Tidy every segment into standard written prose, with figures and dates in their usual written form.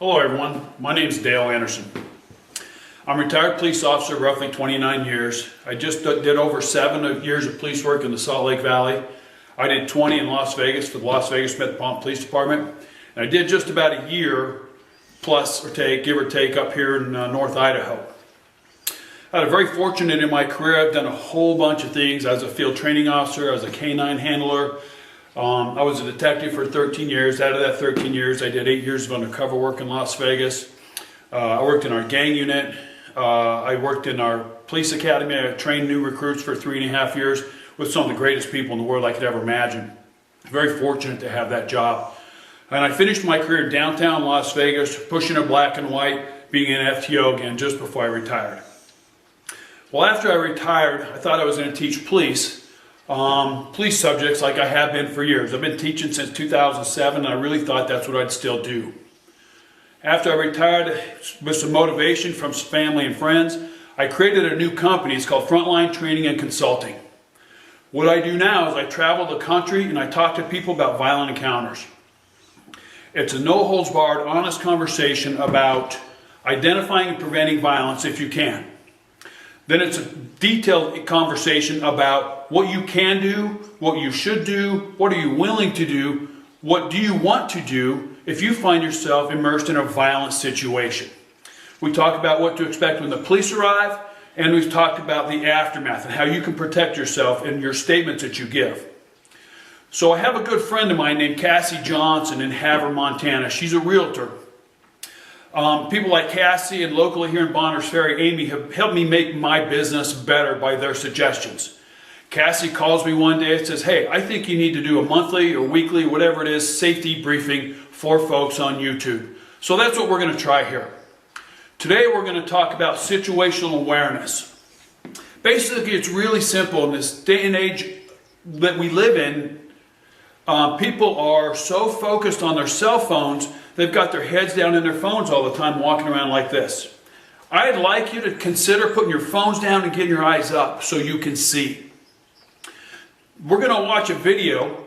Hello everyone, my name is Dale Anderson. I'm a retired police officer, roughly 29 years. I just did over 7 years of police work in the Salt Lake Valley. I did 20 in Las Vegas for the Las Vegas Metropolitan Police Department. And I did just about a year plus or take, give or take, up here in North Idaho. I was very fortunate in my career. I've done a whole bunch of things. I was a field training officer, I was a canine handler. I was a detective for 13 years. Out of that 13 years, I did 8 years of undercover work in Las Vegas. I worked in our gang unit. I worked in our police academy. I trained new recruits for 3.5 years with some of the greatest people in the world I could ever imagine. Very fortunate to have that job. And I finished my career in downtown Las Vegas, pushing a black and white, being an FTO again just before I retired. Well, after I retired, I thought I was going to teach police subjects like I have been for years. I've been teaching since 2007, and I really thought that's what I'd still do. After I retired, with some motivation from some family and friends, I created a new company. It's called Frontline Training and Consulting. What I do now is I travel the country and I talk to people about violent encounters. It's a no-holds-barred, honest conversation about identifying and preventing violence if you can. Then it's a detailed conversation about what you can do, what you should do, what are you willing to do, what do you want to do if you find yourself immersed in a violent situation. We talk about what to expect when the police arrive, and we've talked about the aftermath and how you can protect yourself in your statements that you give. So I have a good friend of mine named Cassie Johnson in Havre, Montana. She's a realtor. People like Cassie and locally here in Bonners Ferry, Amy, have helped me make my business better by their suggestions. Cassie calls me one day and says, hey, I think you need to do a monthly or weekly, whatever it is, safety briefing for folks on YouTube. So that's what we're going to try here. Today we're going to talk about situational awareness. Basically, it's really simple. In this day and age that we live in, people are so focused on their cell phones, they've got their heads down in their phones all the time, walking around like this. I'd like you to consider putting your phones down and getting your eyes up so you can see. We're going to watch a video.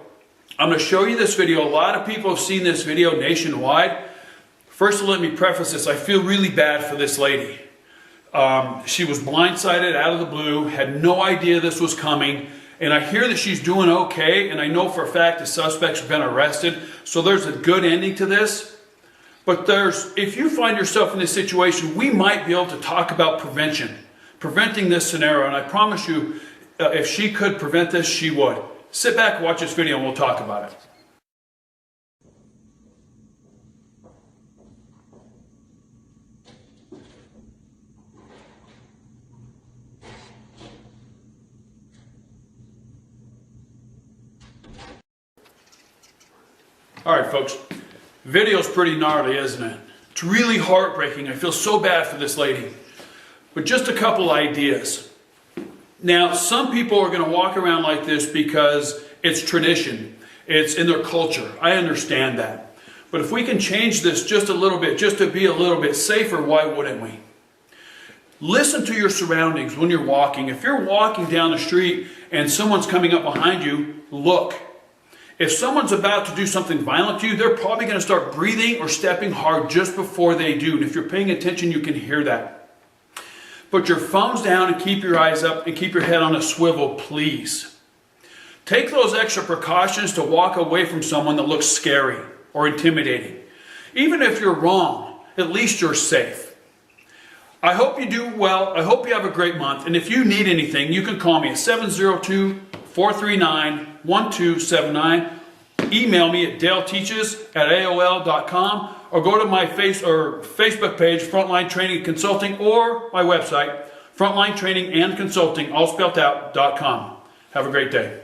I'm going to show you this video. A lot of people have seen this video nationwide. First, let me preface this. I feel really bad for this lady. She was blindsided out of the blue, had no idea this was coming. And I hear that she's doing okay, and I know for a fact the suspect's been arrested. So there's a good ending to this. But if you find yourself in this situation, we might be able to talk about preventing this scenario. And I promise you, if she could prevent this, she would. Sit back, watch this video, and we'll talk about it. All right, folks, video's pretty gnarly, isn't it? It's really heartbreaking. I feel so bad for this lady. But just a couple ideas. Now, some people are going to walk around like this because it's tradition. It's in their culture. I understand that. But if we can change this just a little bit, just to be a little bit safer, why wouldn't we? Listen to your surroundings when you're walking. If you're walking down the street and someone's coming up behind you, look. If someone's about to do something violent to you, they're probably going to start breathing or stepping hard just before they do. And if you're paying attention, you can hear that. Put your phones down and keep your eyes up and keep your head on a swivel, please. Take those extra precautions to walk away from someone that looks scary or intimidating. Even if you're wrong, at least you're safe. I hope you do well. I hope you have a great month. And if you need anything, you can call me at 702-439-1279. Email me at daleteaches@aol.com or go to my Facebook page, Frontline Training and Consulting, or my website, Frontline Training and Consulting, all spelled out, .com. Have a great day.